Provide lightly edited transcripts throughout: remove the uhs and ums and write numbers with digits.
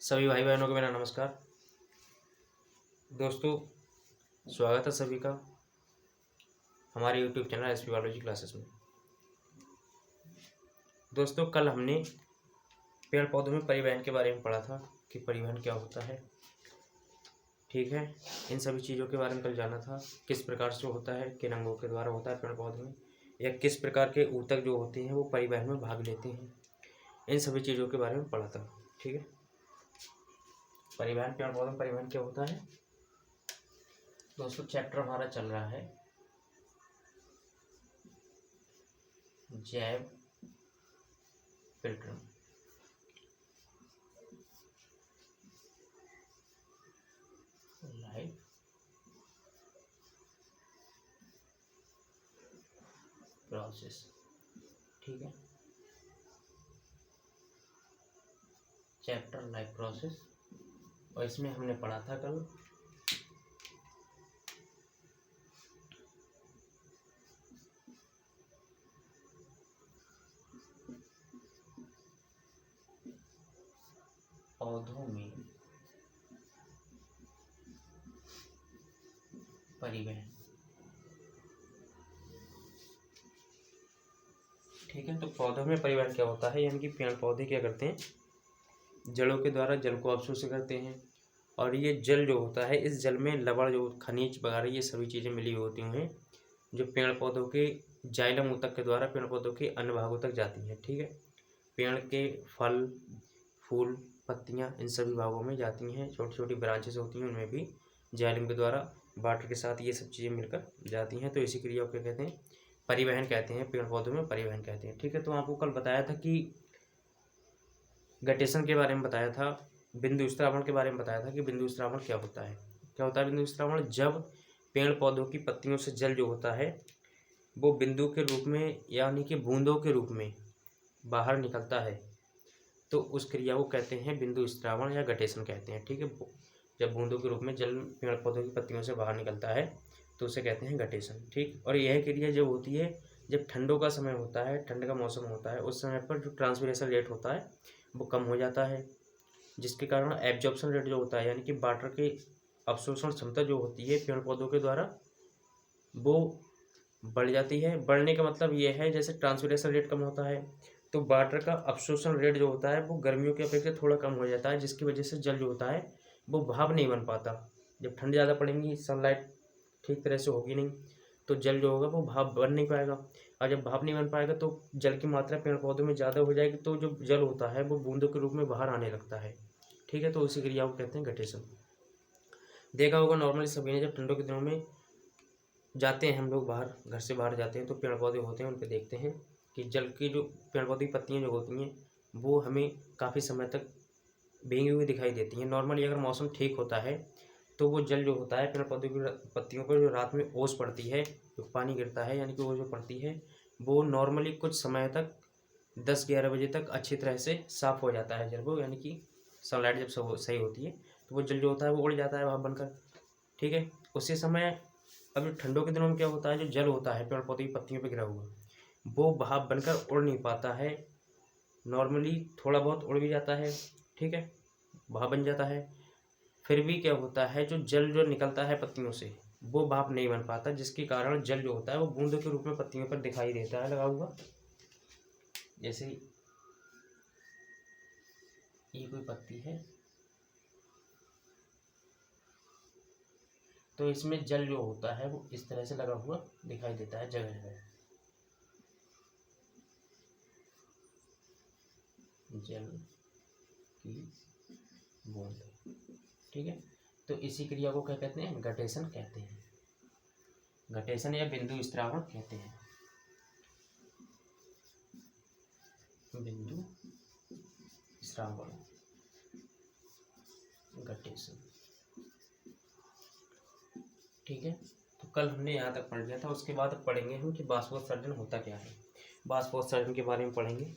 सभी भाई बहनों को मेरा नमस्कार। दोस्तों, स्वागत है सभी का हमारे YouTube channel SP biology classes में। दोस्तों, कल हमने पेड़ पौधों में परिवहन के बारे में पढ़ा था कि परिवहन क्या होता है। ठीक है, इन सभी चीज़ों के बारे में कल जाना था, किस प्रकार से होता है, किन अंगों के द्वारा होता है पेड़ पौधों में, या किस प्रकार के ऊतक जो होते हैं वो परिवहन में भाग लेते हैं। इन सभी चीज़ों के बारे में पढ़ा था। ठीक है, परिवहन, पेड़ पौधों में परिवहन क्या होता है। दोस्तों, चैप्टर हमारा चल रहा है जैव विक्रम। Life process. ठीक है, चैप्टर लाइफ प्रोसेस। और इसमें हमने पढ़ा था कल पौधों में परिवहन। ठीक है, तो पौधों में परिवहन क्या होता है, यानी कि पेड़ पौधे क्या करते हैं, जड़ों के द्वारा जल को अवशोषित करते हैं। और ये जल जो होता है, इस जल में लवण जो खनिज वगैरह ये सभी चीज़ें मिली होती हैं, जो पेड़ पौधों के जाइलम ऊतक के द्वारा पेड़ पौधों के अन्य भागों तक जाती हैं। ठीक है, पेड़ के फल, फूल, पत्तियाँ इन सभी भागों में जाती हैं। छोटी छोटी ब्रांचेस होती हैं, उनमें भी जाइलम के द्वारा वाटर के साथ ये सब चीज़ें मिलकर जाती हैं। तो इसी क्रिया को क्या कहते हैं, परिवहन कहते हैं। पेड़ पौधों में परिवहन कहते हैं। ठीक है, तो आपको कल बताया था कि गटेशन के बारे में बताया था, बिंदु स्त्रावण के बारे में बताया था कि बिंदु स्त्रावण क्या होता है। क्या होता है बिंदु स्त्रावण? जब पेड़ पौधों की पत्तियों से जल जो होता है वो बिंदु के रूप में यानी कि बूंदों के रूप में बाहर निकलता है, तो उस क्रिया को कहते हैं बिंदु स्त्रावण या गटेशन कहते हैं। ठीक है, जब बूंदों के रूप में जल पेड़ पौधों की पत्तियों से बाहर निकलता है तो उसे कहते हैं गटेशन। ठीक, और यह क्रिया जब होती है जब ठंडों का समय होता है, ठंड का मौसम होता है, उस समय पर जो ट्रांसपिरेशन रेट होता है वो कम हो जाता है, जिसके कारण एब्जॉर्प्शन रेट जो होता है यानी कि वाटर की अवशोषण क्षमता जो होती है पेड़ पौधों के द्वारा वो बढ़ जाती है। बढ़ने का मतलब ये है, जैसे ट्रांसपिरेशन रेट कम होता है तो वाटर का अवशोषण रेट जो होता है वो गर्मियों की अपेक्षा थोड़ा कम हो जाता है, जिसकी वजह से जल जो होता है वो भाप नहीं बन पाता। जब ठंड ज़्यादा पड़ेगी, सनलाइट ठीक तरह से होगी नहीं, तो जल जो होगा वो भाप बन नहीं पाएगा। और जब भाप नहीं बन पाएगा तो जल की मात्रा पेड़ पौधों में ज़्यादा हो जाएगी, तो जो जल होता है वो बूंदों के रूप में बाहर आने लगता है। ठीक है, तो उसी क्रिया को कहते हैं गटेशन। देखा होगा नॉर्मली सभी ने, जब ठंडों के दिनों में जाते हैं हम लोग बाहर, घर से बाहर जाते हैं तो पेड़ पौधे होते हैं, उन पर देखते हैं कि जल की जो पेड़ पौधे की पत्तियाँ जो होती हैं वो हमें काफ़ी समय तक भीगी हुई दिखाई देती हैं। नॉर्मली अगर मौसम ठीक होता है तो वो जल जो होता है पेड़ पौधे की पत्तियों पर जो रात में ओस पड़ती है, जो पानी गिरता है यानी कि वो जो पड़ती है वो नॉर्मली कुछ समय तक 10-11 बजे तक अच्छी तरह से साफ़ हो जाता है जल वो, यानी कि सनलाइट जब सब सही होती है तो वो जल जो होता है वो उड़ जाता है भाप बनकर। ठीक है, उसी समय अब ठंडों के दिनों में क्या होता है, जो जल होता है पेड़ पौधे की पत्तियों पर गिरा हुआ वो भाप बनकर उड़ नहीं पाता है। नॉर्मली थोड़ा बहुत उड़ भी जाता है, ठीक है, भाप बन जाता है। फिर भी क्या होता है, जो जल जो निकलता है पत्तियों से वो भाप नहीं बन पाता, जिसके कारण जल जो होता है वो बूंदों के रूप में पत्तियों पर दिखाई देता है लगा हुआ। जैसे ये कोई पत्ती है तो इसमें जल जो होता है वो इस तरह से लगा हुआ दिखाई देता है जगह जगह, जल की बूंद। ठीक है, तो इसी क्रिया को क्या कहते हैं, गटेशन कहते हैं। गटेशन या बिंदु स्त्रावण कहते हैं, बिंदु स्त्रावण, गटेशन। ठीक है, तो कल हमने यहाँ तक पढ़ लिया था। उसके बाद पढ़ेंगे हम कि बाष्पोत्सर्जन होता क्या है। बाष्पोत्सर्जन के बारे में पढ़ेंगे।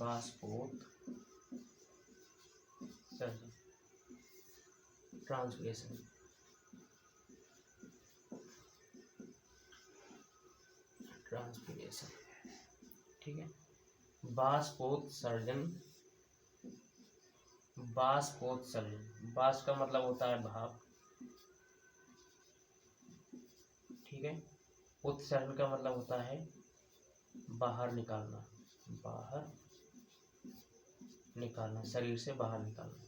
वाष्पोत्सर्जन, ट्रांसपिरेशन। ठीक है। वाष्पोत्सर्जन, वाष्प का मतलब होता है भाप, ठीक है। उत्सर्जन का मतलब होता है बाहर निकालना, शरीर से बाहर निकालना।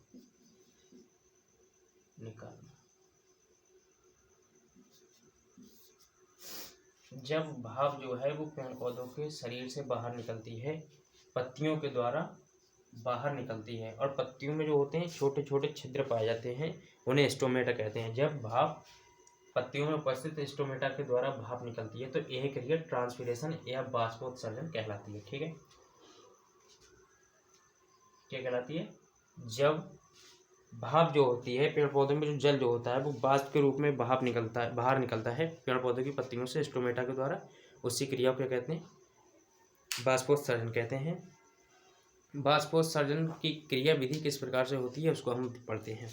जब भाप जो है वो पेड़ पौधों के शरीर से बाहर निकलती है, पत्तियों के द्वारा बाहर निकलती है, और पत्तियों में जो होते हैं छोटे छोटे छिद्र पाए जाते हैं, उन्हें स्टोमेटा कहते हैं। जब भाप पत्तियों में उपस्थित स्टोमेटा के द्वारा भाप निकलती है तो यह क्रिया ट्रांसपिरेशन या बाष्पोत्सर्जन कहलाती है। ठीक है, क्या कहलाती है? जब भाप जो होती है, पेड़ पौधों में जो जल जो होता है वो वाष्प के रूप में बाहर निकलता है पेड़ पौधों की पत्तियों से स्टोमेटा के द्वारा, उसी क्रिया को क्या कहते हैं? बाष्पोत्सर्जन कहते हैं। बाष्पोत्सर्जन की क्रिया विधि किस प्रकार से होती है उसको हम पढ़ते हैं।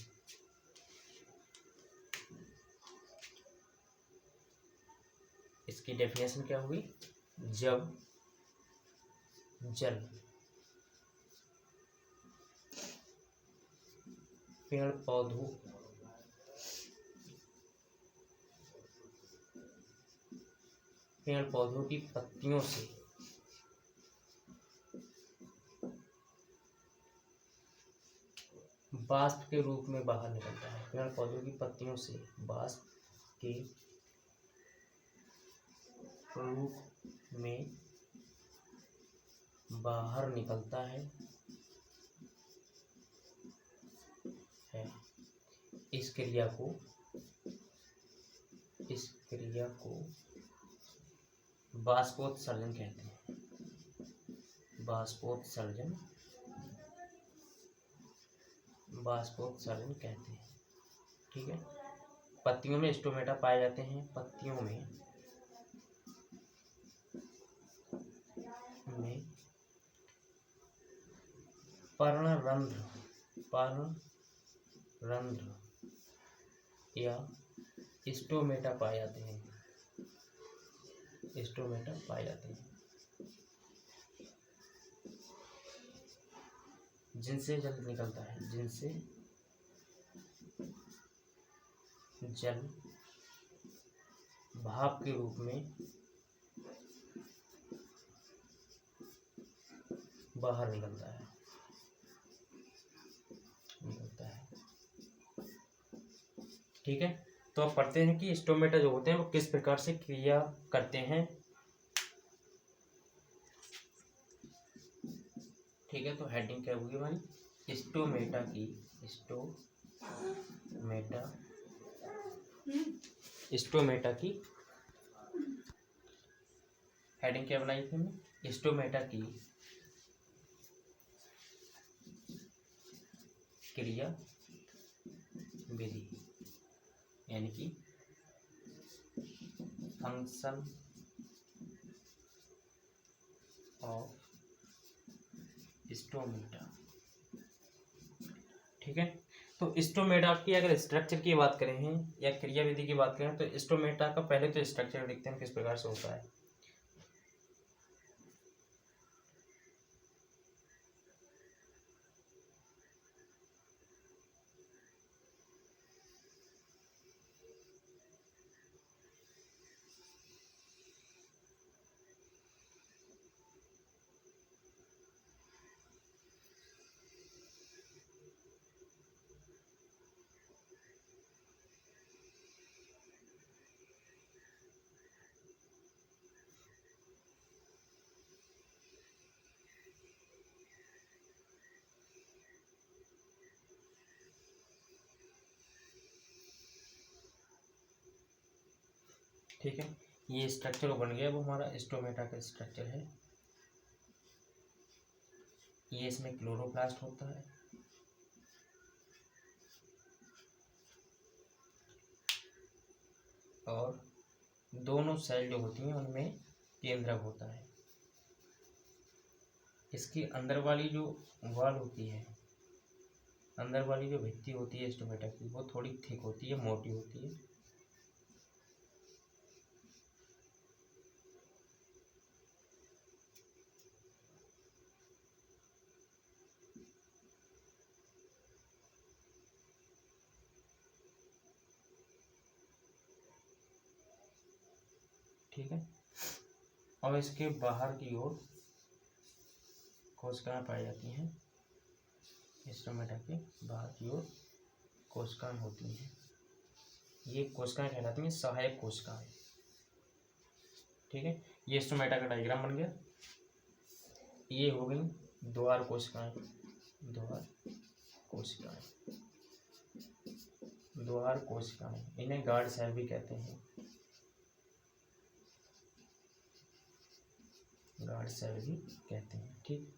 इसकी डेफिनेशन क्या हुई? जब जल पेड़ पौधों की पत्तियों से वाष्प के रूप में बाहर निकलता है, पेड़ पौधों की पत्तियों से वाष्प के रूप में बाहर निकलता है, इस क्रिया को बाष्पोत्सर्जन कहते हैं। बाष्पोत्सर्जन कहते हैं। ठीक है। पत्तियों में स्टोमेटा पाए जाते हैं, पत्तियों में पर्णरंध्र या स्टोमेटा पाए जाते हैं, जिनसे जल निकलता है, जल भाप के रूप में बाहर निकलता है। ठीक है, तो अब पढ़ते हैं कि स्टोमेटा जो होते हैं वो किस प्रकार से क्रिया करते हैं। ठीक है, तो हेडिंग क्या होगी हमारी? स्टोमेटा की हेडिंग क्या बनाई थी हमने? स्टोमेटा की क्रिया विधि, यानी कि फंक्शन ऑफ स्टोमेटा। ठीक है, तो स्टोमेटा की अगर स्ट्रक्चर की बात करें हैं या क्रिया विधि की बात करें तो स्टोमेटा का पहले तो स्ट्रक्चर देखते हैं किस प्रकार से होता है। ठीक है, ये स्ट्रक्चर बन गया, वो हमारा स्टोमेटा का स्ट्रक्चर है। ये इसमें क्लोरोप्लास्ट होता है, और दोनों सेल जो होती हैं उनमें केंद्रक होता है। इसकी अंदर वाली जो वॉल होती है, अंदर वाली जो भित्ति होती है स्टोमेटा की, वो थोड़ी थिक होती है, मोटी होती है। ठीक है, और इसके बाहर की ओर कोशिकाएं पाई जाती हैं, स्टोमेटा के बाहर की ओर कोशिकाएं होती हैं। ये कोशिकाएं कहलाती हैं सहायक कोशिकाएं। ठीक है, ये स्टोमेटा का डायग्राम बन गया। ये हो गई द्वार कोशिकाएं, द्वार कोशिकाएं, द्वार कोशिकाएं, इन्हें गार्ड सेल भी कहते हैं, गार्ड सेल भी कहते हैं। ठीक,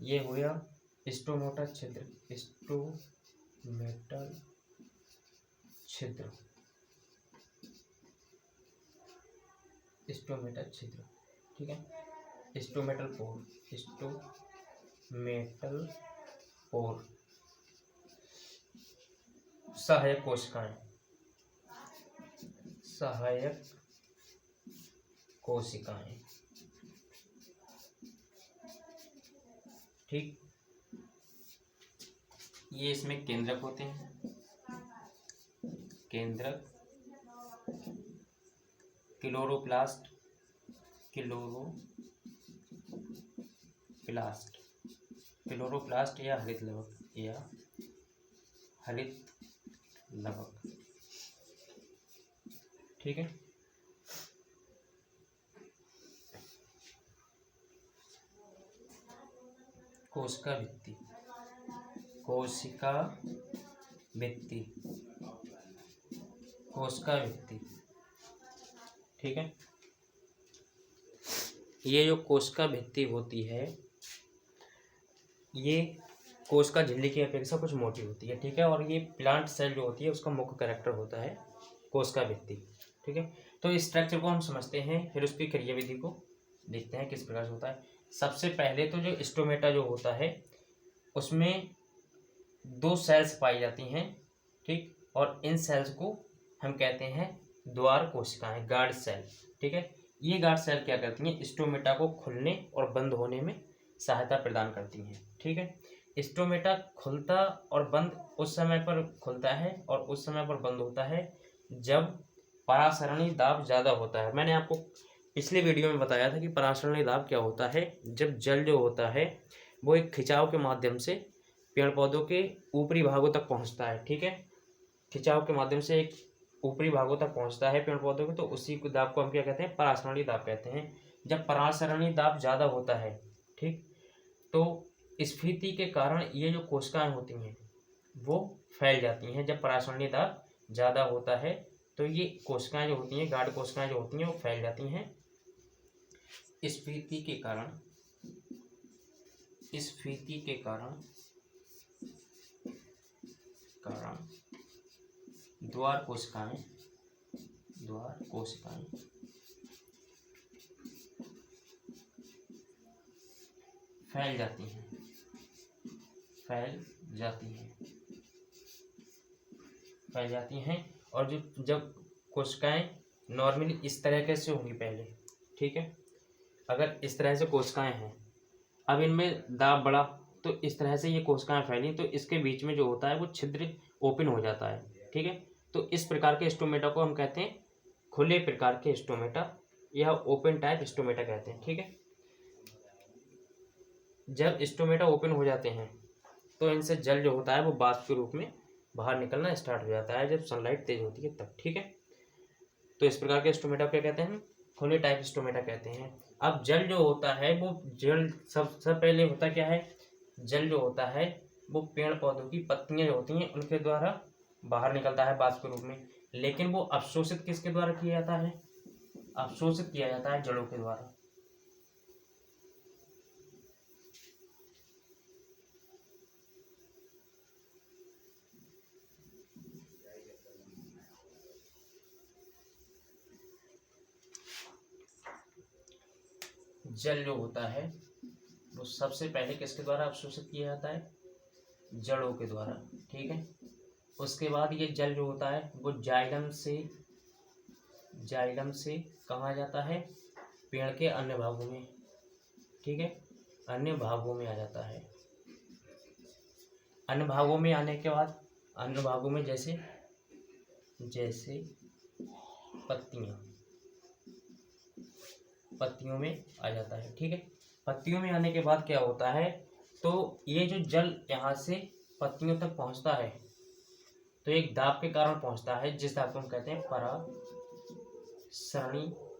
ये हो गया स्टोमेटा छिद्र, स्टोमेटल छिद्र, स्टोमेटल छिद्र। ठीक है, स्टोमेटल पोर, स्टोमेटल पोर, सहायक कोशिकाएं, सहायक कोशिकाएं। ठीक, ये इसमें केंद्रक होते हैं, केंद्रक, क्लोरोप्लास्ट, क्लोरोप्लास्ट, क्लोरोप्लास्ट या हरित लवक, या हरित लवक। ठीक है, कोशिका भित्ति, कोशिका भित्ति, कोशिका भित्ति। ठीक है, ये जो कोशिका भित्ति होती है, ये कोशिका झिल्ली की अपेक्षा कुछ मोटी होती है। ठीक है, और ये प्लांट सेल जो होती है उसका मुख्य कैरेक्टर होता है कोशिका भित्ति। ठीक है, तो इस स्ट्रक्चर को हम समझते हैं, फिर उसकी क्रियाविधि को देखते हैं किस प्रकार से होता है। सबसे पहले तो जो स्टोमेटा जो होता है उसमें 2 सेल्स पाई जाती हैं। ठीक, और इन सेल्स को हम कहते हैं द्वार कोशिकाएं, गार्ड सेल। ठीक है, ये गार्ड सेल क्या करती हैं, स्टोमेटा को खुलने और बंद होने में सहायता प्रदान करती हैं। ठीक है, स्टोमेटा खुलता और बंद उस समय पर खुलता है और उस समय पर बंद होता है जब परासरणी दाब ज़्यादा होता है। मैंने आपको पिछले वीडियो में बताया था कि परासरणी दाब क्या होता है, जब जल जो होता है वो एक खिंचाव के माध्यम से पेड़ पौधों के ऊपरी भागों तक पहुंचता है। ठीक है, खिंचाव के माध्यम से एक ऊपरी भागों तक पहुंचता है पेड़ पौधों के, तो उसी को दाब को हम क्या कहते हैं, परासरणी दाब कहते हैं। जब परासरणी दाब ज़्यादा होता है, ठीक, तो स्फीति के कारण ये जो कोशिकाएं होती हैं वो फैल जाती हैं। जब परासरणी दाब ज़्यादा होता है तो ये कोशिकाएं जो होती हैं, गार्ड कोशिकाएं जो होती हैं, वो फैल जाती हैं। स्फीति के कारण, स्फीति के कारण द्वार कोशिकाएं, द्वार कोशिकाएं फैल जाती हैं, फैल जाती हैं, फैल जाती हैं। और जब कोशिकाएं नॉर्मली इस तरह से होंगी पहले, ठीक है, अगर इस तरह से कोशिकाएं हैं, अब इनमें दाब बढ़ा तो इस तरह से ये कोशिकाएं फैली, तो इसके बीच में जो होता है वो छिद्र ओपन हो जाता है। ठीक है, तो इस प्रकार के स्टोमेटा को हम कहते हैं खुले प्रकार के स्टोमेटा या ओपन टाइप स्टोमेटा कहते हैं। ठीक है, जब स्टोमेटा ओपन हो जाते हैं तो इनसे जल जो होता है वो वाष्प के रूप में बाहर निकलना स्टार्ट हो जाता है जब सनलाइट तेज होती है तब। ठीक है, तो इस प्रकार के स्टोमेटा क्या कहते हैं, खुले टाइप स्टोमेटा कहते हैं। अब जल जो होता है वो जल सबसे पहले होता क्या है, जल जो होता है वो पेड़ पौधों की पत्तियां जो होती हैं उनके द्वारा बाहर निकलता है वाष्प के रूप में, लेकिन वो अवशोषित किसके द्वारा किया जाता है, अवशोषित किया जाता है जड़ों के द्वारा। जल जो होता है वो सबसे पहले किसके द्वारा अवशोषित किया जाता है? जड़ों के द्वारा, ठीक है। उसके बाद ये जल जो होता है वो जाइलम से कहाँ जाता है? पेड़ के अन्य भागों में, ठीक है, अन्य भागों में आ जाता है। अन्य भागों में आने के बाद अन्य भागों में जैसे पत्तियों में आ जाता है, ठीक है। पत्तियों में आने के बाद क्या होता है, तो ये जो जल यहाँ से पत्तियों तक पहुँचता है तो एक दाब के कारण पहुँचता है, जिस दाब को हम कहते हैं परासरणी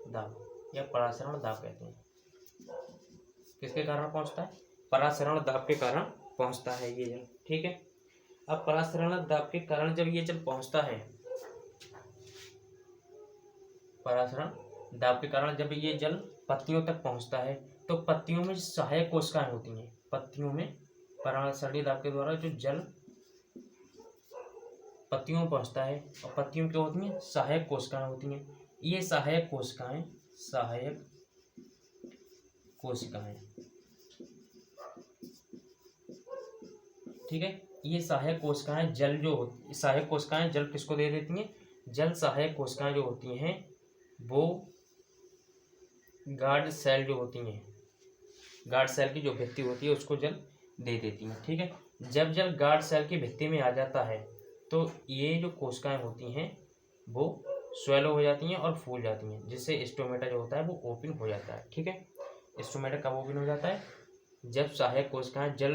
दाब या परासरण दाब कहते हैं। किसके कारण पहुँचता है? परासरण दाब के कारण पहुँचता है ये जल, ठीक है। अब परासरण दाब के कारण जब ये जल पहुँचता है, परासरण दाब के कारण जब ये जल पत्तियों तक पहुँचता है तो पत्तियों में सहायक कोशिकाएं होती हैं। पत्तियों में परासरणी दाब के द्वारा जो जल पत्तियों में पहुँचता है और पत्तियों में क्या होती हैं? सहायक कोशिकाएं होती हैं। ये सहायक कोशिकाएं, ठीक है। ये सहायक कोशिकाएं जल किसको दे देती हैं? जल सहायक कोशिकाएं जो होती हैं वो गार्ड सेल जो होती हैं, गार्ड सेल की जो भित्ति होती है उसको जल दे देती हैं, ठीक है। जब जल गार्ड सेल की भित्ति में आ जाता है तो ये जो कोशिकाएं होती हैं वो स्वेलो हो जाती हैं और फूल जाती हैं, जिससे स्टोमेटा जो होता है वो ओपन हो जाता है, ठीक है। स्टोमेटा कब ओपन हो जाता है? जब सहायक कोशिकाएं जल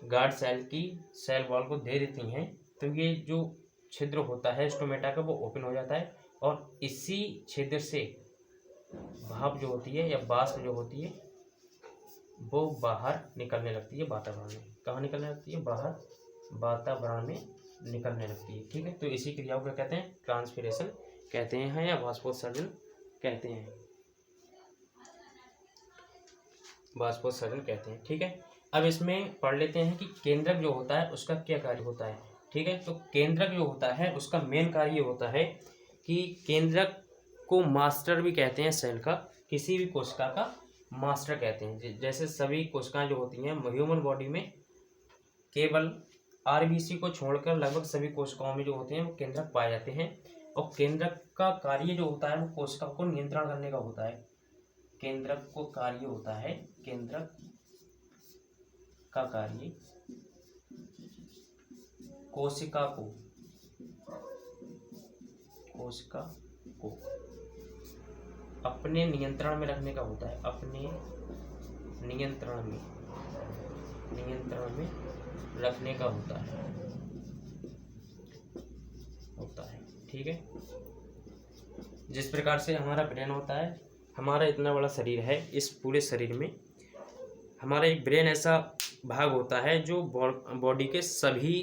गार्ड सेल की सेल वॉल को दे देती हैं तो ये जो छिद्र होता है स्टोमेटा का वो ओपन हो जाता है और इसी छिद्र से भाप जो होती है या वाष्प जो होती है वो बाहर निकलने लगती है वातावरण में। कहाँ निकलने लगती है? बाहर वातावरण में निकलने लगती है, ठीक है। तो इसी क्रिया को क्या कहते हैं? ट्रांसपिरेशन कहते हैं या वाष्पोत्सर्जन कहते हैं, ठीक है। अब इसमें पढ़ लेते हैं कि केंद्रक जो होता है उसका क्या कार्य होता है, ठीक है। तो केंद्रक जो होता है उसका मेन कार्य ये होता है कि केंद्रक को मास्टर भी कहते हैं, सेल का, किसी भी कोशिका का मास्टर कहते हैं। जैसे सभी कोशिकाएं जो होती हैं ह्यूमन बॉडी में केवल आरबीसी को छोड़कर लगभग सभी कोशिकाओं में जो होते हैं वो केंद्रक पाए जाते हैं और केंद्रक का कार्य जो होता है वो कोशिका को नियंत्रण करने का होता है। केंद्रक का कार्य कोशिका को अपने नियंत्रण में रखने का होता है, अपने नियंत्रण में रखने का होता है, ठीक है। जिस प्रकार से हमारा ब्रेन होता है, हमारा इतना बड़ा शरीर है, इस पूरे शरीर में हमारा एक ब्रेन ऐसा भाग होता है जो बॉडी के सभी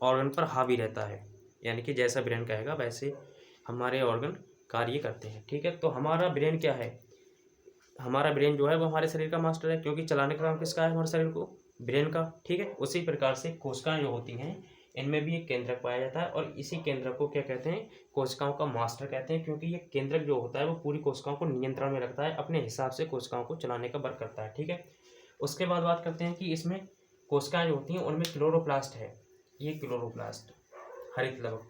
ऑर्गन पर हावी रहता है, यानी कि जैसा ब्रेन कहेगा वैसे हमारे ऑर्गन कार्य करते हैं, ठीक है। तो हमारा ब्रेन क्या है? हमारा ब्रेन जो है वो हमारे शरीर का मास्टर है, क्योंकि चलाने का काम किसका है? हमारे शरीर को, ब्रेन का, ठीक है। उसी प्रकार से कोशिकाएं जो होती हैं इनमें भी एक केंद्रक पाया जाता है और इसी केंद्रक को क्या कहते हैं? कोशिकाओं का मास्टर कहते हैं, क्योंकि ये केंद्रक जो होता है वो पूरी कोशिकाओं को नियंत्रण में रखता है, अपने हिसाब से कोशिकाओं को चलाने का वर्क करता है, ठीक है। उसके बाद बात करते हैं कि इसमें कोशिकाएं जो होती हैं उनमें क्लोरोप्लास्ट है। ये क्लोरोप्लास्ट, हरित लवक,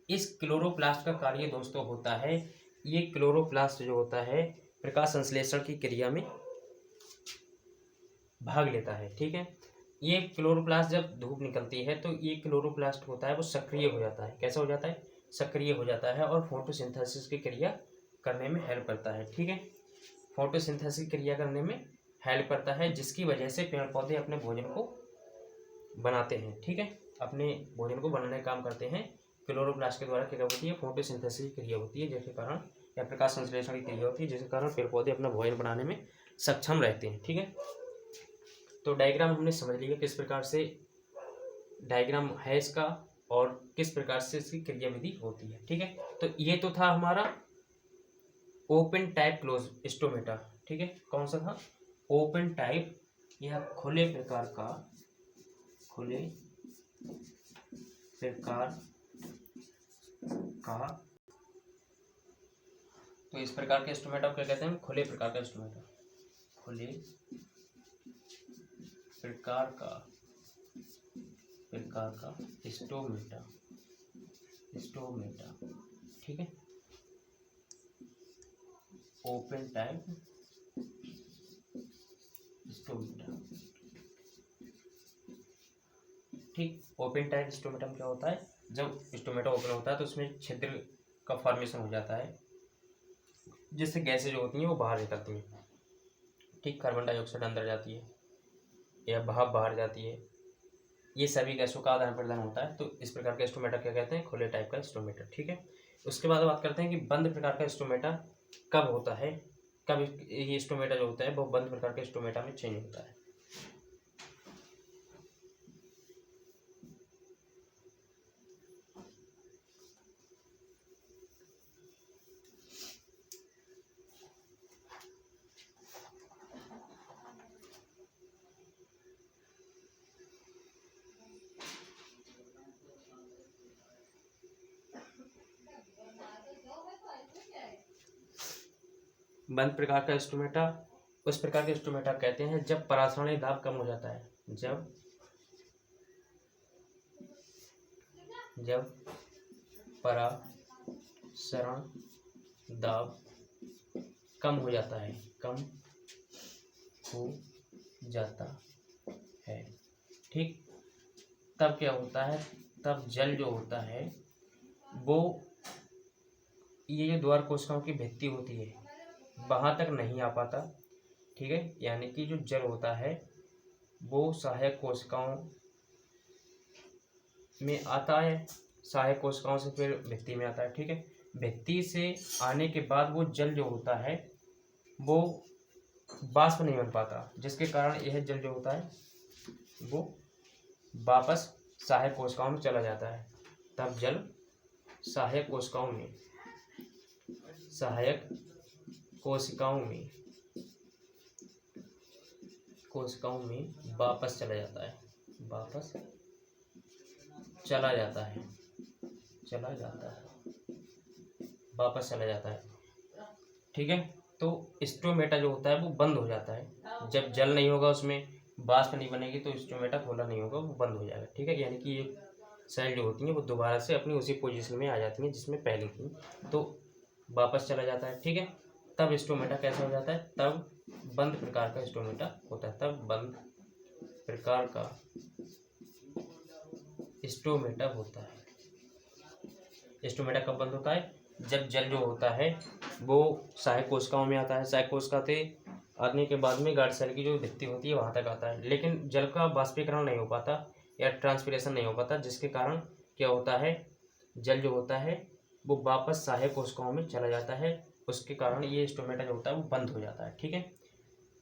इस क्लोरोप्लास्ट का कार्य दोस्तों होता है, ये क्लोरोप्लास्ट जो होता है प्रकाश संश्लेषण की क्रिया में भाग लेता है, ठीक है। ये क्लोरोप्लास्ट जब धूप निकलती है तो ये क्लोरोप्लास्ट होता है वो सक्रिय हो जाता है। कैसा हो जाता है? सक्रिय हो जाता है और फोटोसिंथेसिस की क्रिया करने में हेल्प करता है, ठीक है। फोटोसिंथेसिस की क्रिया करने में हेल्प करता है, जिसकी वजह से पेड़ पौधे अपने भोजन को बनाते हैं, ठीक है। अपने भोजन को बनाने का काम करते हैं। क्लोरोप्लास्ट के द्वारा क्रिया होती है, फोटोसिंथेसिस की क्रिया होती है, जिसके कारण या प्रकाश संश्लेषण की क्रिया होती है, जिसके कारण पेड़ पौधे अपना भोजन बनाने में सक्षम रहते हैं, ठीक है। तो डायग्राम हमने समझ लिया किस प्रकार से डायग्राम है इसका और किस प्रकार से इसकी क्रिया विधि होती है, ठीक है। तो ये तो था हमारा ओपन टाइप क्लोज स्टोमेटा, ठीक है। कौन सा था? ओपन टाइप या खुले प्रकार का तो इस प्रकार के स्टोमेटा क्या कहते हैं? खुले प्रकार का स्टोमेटा। खुले प्रकार का स्टोमेटा, ठीक है। ओपन टाइप स्टोमेटा, ठीक। ओपन टाइप स्टोमेटा में क्या होता है? जब स्टोमेटा ओपन होता है तो उसमें छिद्र का फॉर्मेशन हो जाता है, जिससे गैसें जो होती हैं वो बाहर निकलती हैं, ठीक। कार्बन डाइऑक्साइड अंदर जाती है या भाप बाहर जाती है, ये सभी गैसों का आदान प्रदान होता है। तो इस प्रकार का स्टोमेटा क्या कहते हैं? खुले टाइप का स्टोमेटा, ठीक है। उसके बाद बात करते हैं कि बंद प्रकार का स्टोमेटा कब होता है, कब ये स्टोमेटा जो होता है वो बंद प्रकार के स्टोमेटा में चेंज होता है। बंद प्रकार का स्टोमेटा उस प्रकार के स्टोमेटा कहते हैं जब परासरणीय दाब कम हो जाता है, जब परासरण दाब कम हो जाता है, ठीक। तब क्या होता है? तब जल जो होता है वो, ये जो द्वार कोशिकाओं की भित्ति होती है वहाँ तक नहीं आ पाता, ठीक है। यानी कि जो जल होता है वो सहायक कोशिकाओं में आता है, सहायक कोशिकाओं से फिर भित्ति में आता है, ठीक है। भित्ति से आने के बाद वो जल जो होता है वो वाष्प नहीं बन पाता, जिसके कारण यह जल जो होता है वो वापस सहायक कोशिकाओं में चला जाता है। तब जल सहायक कोशिकाओं में वापस चला जाता है, ठीक है। तो स्टोमेटा जो होता है वो बंद हो जाता है जब जल नहीं होगा, उसमें वाष्प नहीं बनेगी, तो स्टोमेटा खोला नहीं होगा, वो बंद हो जाएगा, ठीक है। यानी कि ये सेल जो होती हैं वो दोबारा से अपनी उसी पोजीशन में आ जाती हैं जिसमें पहले थी, तो वापस चला जाता है, ठीक है। तब स्टोमेटा कैसा हो जाता है? तब बंद प्रकार का स्टोमेटा होता है, तब बंद प्रकार का स्टोमेटा होता है। स्टोमेटा कब बंद होता है? जब जल जो होता है वो सहायक कोशिकाओं में आता है, सहायक कोशिका से आने के बाद में गार्ड सेल की जो भित्ति होती है वहाँ तक आता है, लेकिन जल का वाष्पीकरण नहीं हो पाता या ट्रांसपिरेशन नहीं हो पाता, जिसके कारण क्या होता है? जल जो होता है वो वापस सहायक कोशिकाओं में चला जाता है, उसके कारण ये स्टोमेटा जो होता है वो बंद हो जाता है, ठीक है।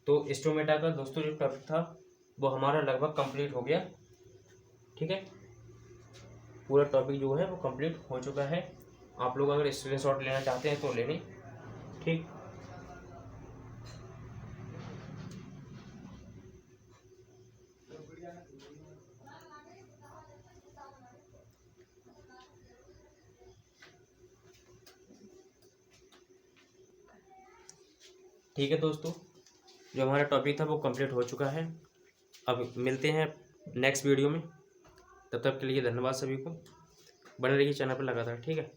तो स्टोमेटा का दोस्तों जो टॉपिक था वो हमारा लगभग कंप्लीट हो गया, ठीक है। पूरा टॉपिक जो है वो कंप्लीट हो चुका है। आप लोग अगर स्क्रीनशॉट लेना चाहते हैं तो ले लें, ठीक। ठीक है दोस्तों, जो हमारा टॉपिक था वो कंप्लीट हो चुका है। अब मिलते हैं नेक्स्ट वीडियो में, तब तक के लिए धन्यवाद सभी को। बने रहिए चैनल पर लगातार, ठीक है।